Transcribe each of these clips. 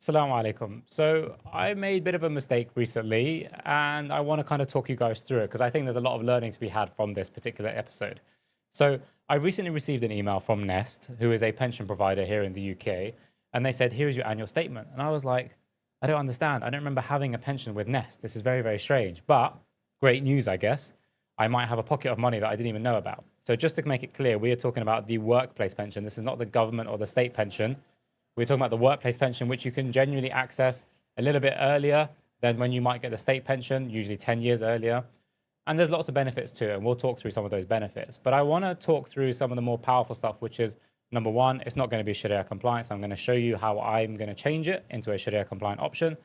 Assalamu alaikum. So I made a bit of a mistake recently and I want to kind of talk you guys through it because I think there's a lot of learning to be had from this particular episode. So I recently received an email from Nest, who is a pension provider here in the UK, and they said, "Here is your annual statement." And I was like, I don't understand. I don't remember having a pension with Nest. This is very, very strange. But great news, I guess. I might have a pocket of money that I didn't even know about. So just to make it clear, we are talking about the workplace pension. This is not the government or the state pension. We're talking about the workplace pension, which you can genuinely access a little bit earlier than when you might get the state pension, usually 10 years earlier. And there's lots of benefits to it, and we'll talk through some of those benefits. But I want to talk through some of the more powerful stuff, which is number one, it's not going to be Sharia compliant. So I'm going to show you how I'm going to change it into a Sharia compliant option.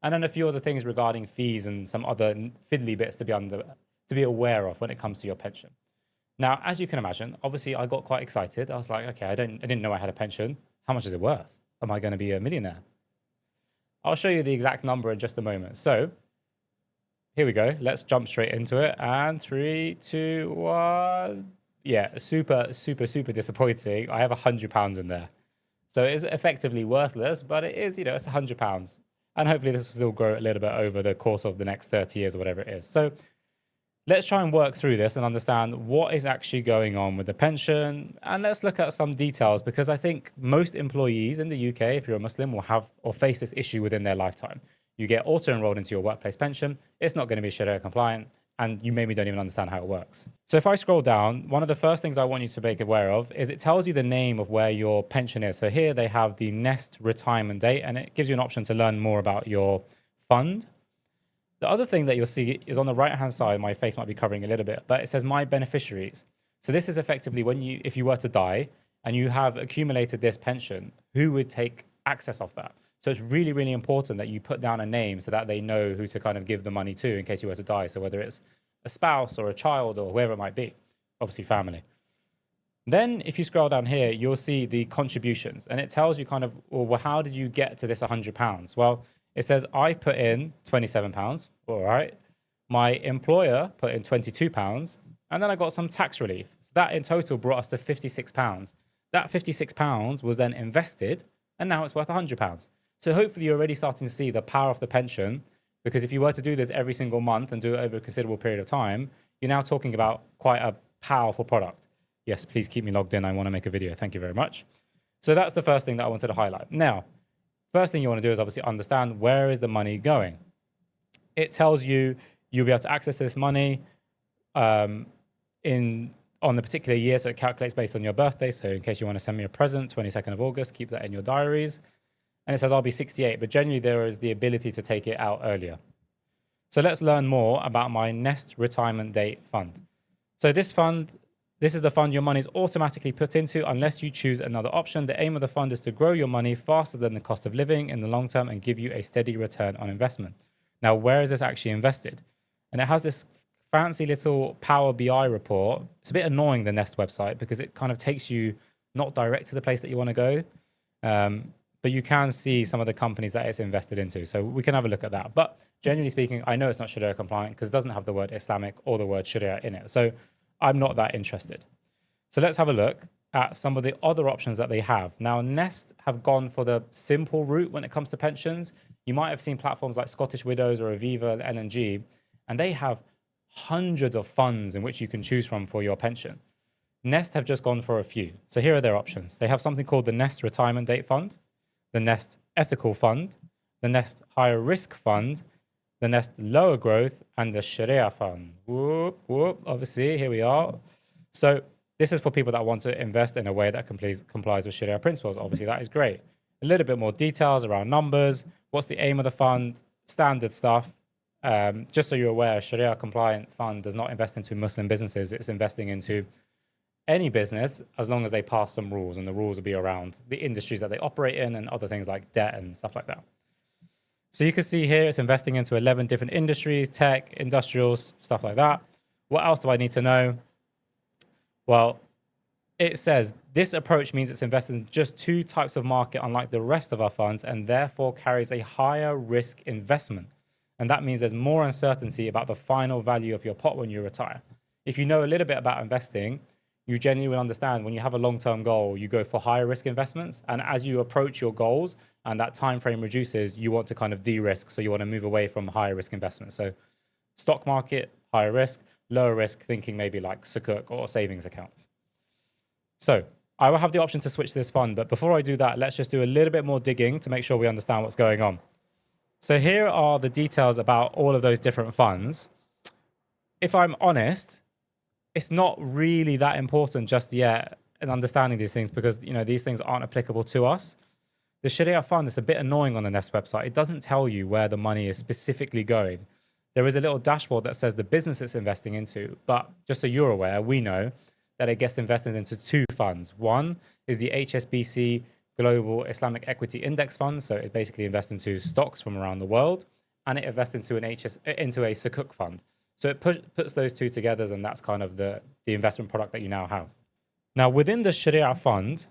And then a few other things regarding fees and some other fiddly bits to be aware of when it comes to your pension. Now, as you can imagine, obviously I got quite excited. I was like, okay, I didn't know I had a pension. How much is it worth? Am I going to be a millionaire? I'll show you the exact number in just a moment. So here we go. Let's jump straight into it. And 3, 2, 1. Yeah, super, super, super disappointing. I have £100 in there. So it's effectively worthless, but it is, it's £100. And hopefully this will still grow a little bit over the course of the next 30 years or whatever it is. So let's try and work through this and understand what is actually going on with the pension. And let's look at some details because I think most employees in the UK, if you're a Muslim, will have or face this issue within their lifetime. You get auto-enrolled into your workplace pension. It's not going to be Sharia compliant, and you maybe don't even understand how it works. So if I scroll down, one of the first things I want you to make aware of is it tells you the name of where your pension is. So here they have the Nest retirement date, and it gives you an option to learn more about your fund. The other thing that you'll see is on the right-hand side, my face might be covering a little bit, but it says My Beneficiaries. So this is effectively if you were to die and you have accumulated this pension, who would take access of that? So it's really, really important that you put down a name so that they know who to kind of give the money to in case you were to die. So whether it's a spouse or a child or whoever it might be, obviously family. Then if you scroll down here, you'll see the contributions and it tells you kind of, well, how did you get to this £100? Well, it says I put in £27, all right. My employer put in £22, and then I got some tax relief. So that in total brought us to £56. That £56 was then invested, and now it's worth £100. So hopefully you're already starting to see the power of the pension, because if you were to do this every single month and do it over a considerable period of time, you're now talking about quite a powerful product. Yes, please keep me logged in. I want to make a video. Thank you very much. So that's the first thing that I wanted to highlight. Now, first thing you want to do is obviously understand where is the money going. It tells you you'll be able to access this money on the particular year. So it calculates based on your birthday. So in case you want to send me a present, 22nd of August, keep that in your diaries. And it says I'll be 68, but generally there is the ability to take it out earlier. So let's learn more about my Nest retirement date fund. So this is the fund your money is automatically put into unless you choose another option. The aim of the fund is to grow your money faster than the cost of living in the long term and give you a steady return on investment. Now, where is this actually invested? And it has this fancy little Power BI report. It's a bit annoying, the Nest website, because it kind of takes you not direct to the place that you want to go. But you can see some of the companies that it's invested into. So we can have a look at that. But generally speaking, I know it's not Sharia compliant because it doesn't have the word Islamic or the word Sharia in it. So I'm not that interested. So let's have a look at some of the other options that they have. Now, Nest have gone for the simple route when it comes to pensions. You might have seen platforms like Scottish Widows or Aviva, L&G, and they have hundreds of funds in which you can choose from for your pension. Nest have just gone for a few. So here are their options. They have something called the Nest Retirement Date Fund, the Nest Ethical Fund, the Nest Higher Risk Fund, the Nest Lower Growth, and the Sharia Fund. Whoop, whoop. Obviously, here we are. So this is for people that want to invest in a way that complies with Sharia principles. Obviously, that is great. A little bit more details around numbers. What's the aim of the fund? Standard stuff. Just so you're aware, Sharia compliant fund does not invest into Muslim businesses. It's investing into any business as long as they pass some rules, and the rules will be around the industries that they operate in and other things like debt and stuff like that. So you can see here it's investing into 11 different industries, tech, industrials, stuff like that. What else do I need to know? Well, it says this approach means it's invested in just 2 types of market, unlike the rest of our funds, and therefore carries a higher risk investment. And that means there's more uncertainty about the final value of your pot when you retire. If you know a little bit about investing, you genuinely understand when you have a long-term goal, you go for higher risk investments. And as you approach your goals and that time frame reduces, you want to kind of de-risk. So you want to move away from higher risk investments. So stock market, higher risk, lower risk, thinking maybe like Sukuk or savings accounts. So I will have the option to switch this fund. But before I do that, let's just do a little bit more digging to make sure we understand what's going on. So here are the details about all of those different funds. If I'm honest, it's not really that important just yet in understanding these things because, these things aren't applicable to us. The Sharia fund is a bit annoying on the Nest website. It doesn't tell you where the money is specifically going. There is a little dashboard that says the business it's investing into, but just so you're aware, we know that it gets invested into two funds. One is the HSBC Global Islamic Equity Index Fund. So it basically invests into stocks from around the world, and it invests into a Sukuk fund. So it puts those two together, and that's kind of the investment product that you now have. Now, within the Sharia fund,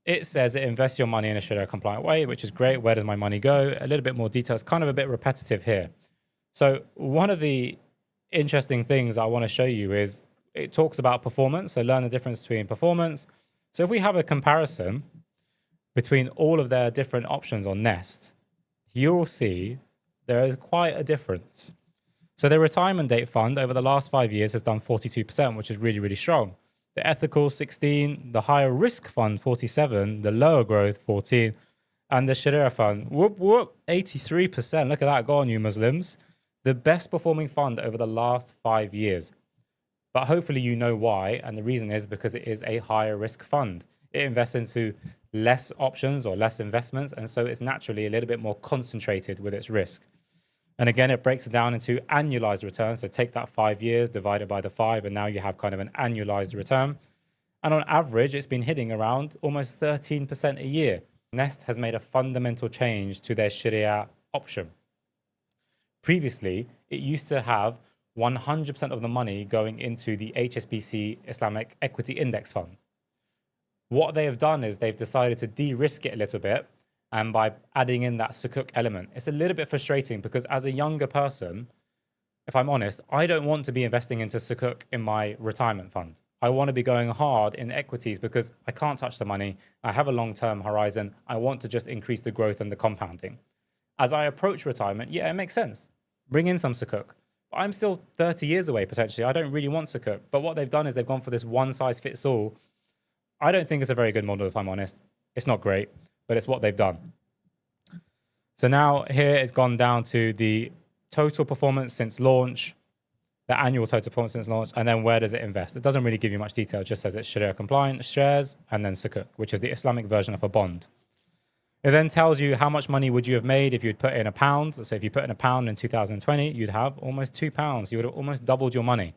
it says it invests your money in a Sharia-compliant way, which is great. Where does my money go? A little bit more detail. It's kind of a bit repetitive here. So one of the interesting things I want to show you is it talks about performance. So learn the difference between performance. So if we have a comparison between all of their different options on Nest, you'll see there is quite a difference. So the retirement date fund over the last 5 years has done 42%, which is really, really strong. The ethical 16, the higher risk fund 47, the lower growth 14, and the Sharia fund, 83%. Look at that. Go on, you Muslims. The best performing fund over the last 5 years. But hopefully you know why. And the reason is because it is a higher risk fund. It invests into less options or less investments. And so it's naturally a little bit more concentrated with its risk. And again, it breaks it down into annualized returns. So take that 5 years divided by the 5, and now you have kind of an annualized return. And on average, it's been hitting around almost 13% a year. Nest has made a fundamental change to their Sharia option. Previously, it used to have 100% of the money going into the HSBC Islamic Equity Index Fund. What they have done is they've decided to de-risk it a little bit, and by adding in that Sukuk element. It's a little bit frustrating because as a younger person, if I'm honest, I don't want to be investing into Sukuk in my retirement fund. I want to be going hard in equities because I can't touch the money. I have a long-term horizon. I want to just increase the growth and the compounding. As I approach retirement, yeah, it makes sense. Bring in some Sukuk. But I'm still 30 years away potentially. I don't really want Sukuk. But what they've done is they've gone for this one-size-fits-all. I don't think it's a very good model, if I'm honest. It's not great, but it's what they've done. So now here it's gone down to the total performance since launch, the annual total performance since launch, and then where does it invest? It doesn't really give you much detail. It just says it's Sharia compliant, shares, and then Sukuk, which is the Islamic version of a bond. It then tells you how much money would you have made if you'd put in £1. So if you put in £1 in 2020, you'd have almost £2. You would have almost doubled your money,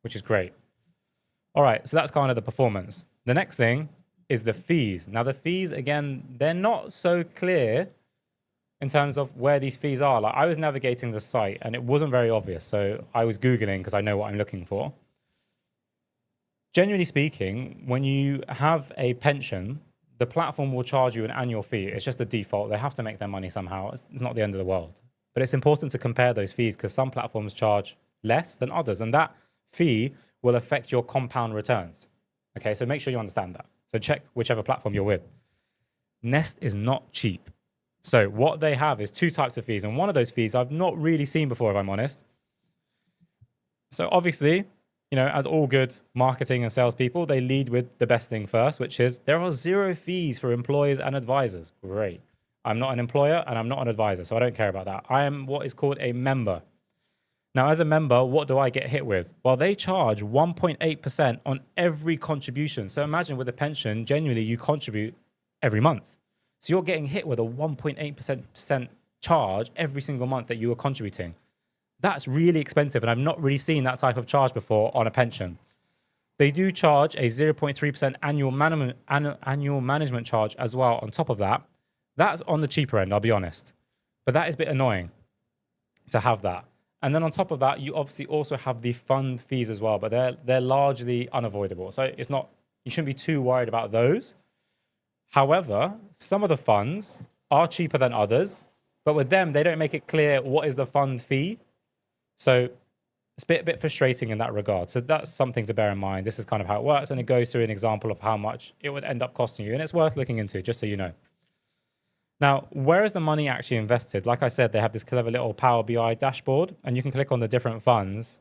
which is great. All right, so that's kind of the performance. The next thing is the fees. Now the fees, again, they're not so clear in terms of where these fees are. Like I was navigating the site and it wasn't very obvious. So I was Googling because I know what I'm looking for. Generally speaking, when you have a pension, the platform will charge you an annual fee. It's just the default. They have to make their money somehow. It's not the end of the world. But it's important to compare those fees because some platforms charge less than others. And that fee will affect your compound returns. Okay, so make sure you understand that. So check whichever platform you're with. Nest is not cheap. So what they have is two types of fees. And one of those fees I've not really seen before, if I'm honest. So obviously, as all good marketing and salespeople, they lead with the best thing first, which is there are 0 fees for employers and advisors. Great. I'm not an employer and I'm not an advisor, so I don't care about that. I am what is called a member. Now, as a member, what do I get hit with? Well, they charge 1.8% on every contribution. So imagine with a pension, genuinely you contribute every month. So you're getting hit with a 1.8% charge every single month that you are contributing. That's really expensive, and I've not really seen that type of charge before on a pension. They do charge a 0.3% annual management charge as well on top of that. That's on the cheaper end, I'll be honest. But that is a bit annoying to have that. And then on top of that, you obviously also have the fund fees as well, but they're largely unavoidable. So you shouldn't be too worried about those. However, some of the funds are cheaper than others, but with them, they don't make it clear what is the fund fee. So it's a bit frustrating in that regard. So that's something to bear in mind. This is kind of how it works. And it goes through an example of how much it would end up costing you. And it's worth looking into, just so you know. Now, where is the money actually invested? Like I said, they have this clever little Power BI dashboard, and you can click on the different funds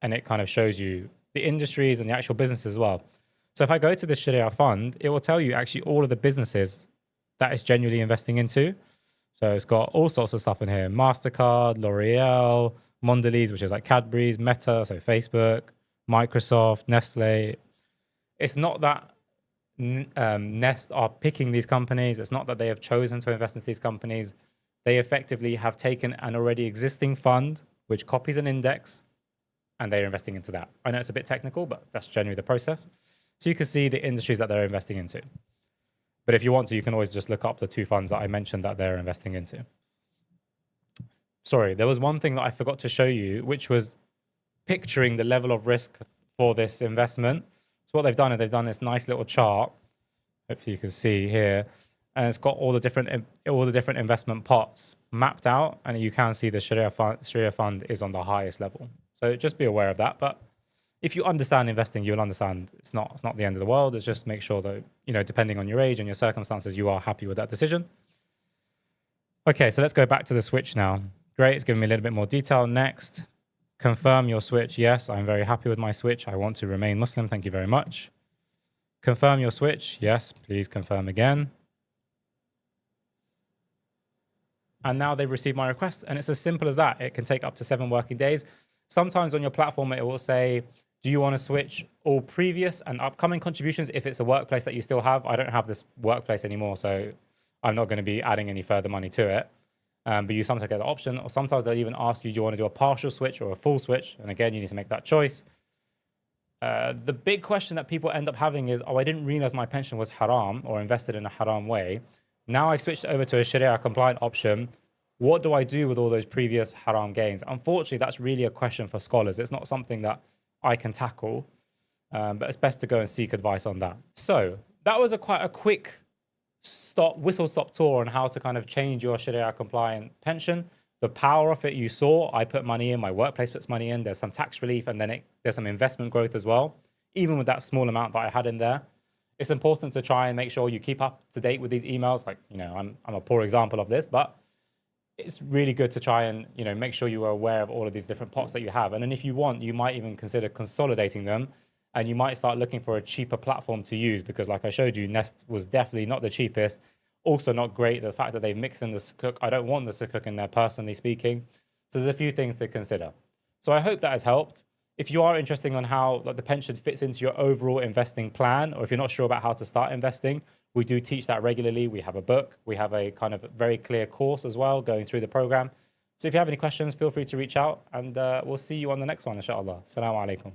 and it kind of shows you the industries and the actual business as well. So if I go to the Sharia fund, it will tell you actually all of the businesses that it's genuinely investing into. So it's got all sorts of stuff in here: MasterCard, L'Oreal, Mondelez, which is like Cadbury's, Meta, so Facebook, Microsoft, Nestle. It's not that Nest are picking these companies. It's not that they have chosen to invest in these companies. They effectively have taken an already existing fund, which copies an index, and they're investing into that. I know it's a bit technical, but that's generally the process. So you can see the industries that they're investing into. But if you want to, you can always just look up the two funds that I mentioned that they're investing into. Sorry, there was one thing that I forgot to show you, which was picturing the level of risk for this investment. So what they've done is they've done this nice little chart. Hopefully you can see here. And it's got all the different investment pots mapped out. And you can see the Sharia fund is on the highest level. So just be aware of that. But if you understand investing, you'll understand it's not the end of the world. It's just make sure that, depending on your age and your circumstances, you are happy with that decision. Okay, so let's go back to the switch now. Great, it's giving me a little bit more detail. Next, confirm your switch. Yes, I'm very happy with my switch. I want to remain Muslim. Thank you very much. Confirm your switch. Yes, please confirm again. And now they've received my request. And it's as simple as that. It can take up to 7 working days. Sometimes on your platform, it will say, do you want to switch all previous and upcoming contributions if it's a workplace that you still have? I don't have this workplace anymore, so I'm not going to be adding any further money to it. But you sometimes get the option, or sometimes they'll even ask you, do you want to do a partial switch or a full switch? And again, you need to make that choice. The big question that people end up having is, I didn't realize my pension was haram or invested in a haram way. Now I've switched over to a Sharia-compliant option. What do I do with all those previous haram gains? Unfortunately, that's really a question for scholars. It's not something that I can tackle, but it's best to go and seek advice on that. So that was quite a quick whistle-stop tour on how to kind of change your Sharia-compliant pension. The power of it you saw. I put money in, my workplace puts money in, there's some tax relief, and then there's some investment growth as well. Even with that small amount that I had in there, it's important to try and make sure you keep up to date with these emails. Like, I'm a poor example of this, but it's really good to try and, make sure you are aware of all of these different pots that you have. And then if you want, you might even consider consolidating them, and you might start looking for a cheaper platform to use, because like I showed you, Nest was definitely not the cheapest. Also not great, the fact that they mix in the sukuk. I don't want the sukuk in there, personally speaking. So there's a few things to consider. So I hope that has helped. If you are interested on how the pension fits into your overall investing plan, or if you're not sure about how to start investing, we do teach that regularly. We have a book. We have a kind of very clear course as well going through the program. So if you have any questions, feel free to reach out, and we'll see you on the next one, inshallah. Assalamu alaikum.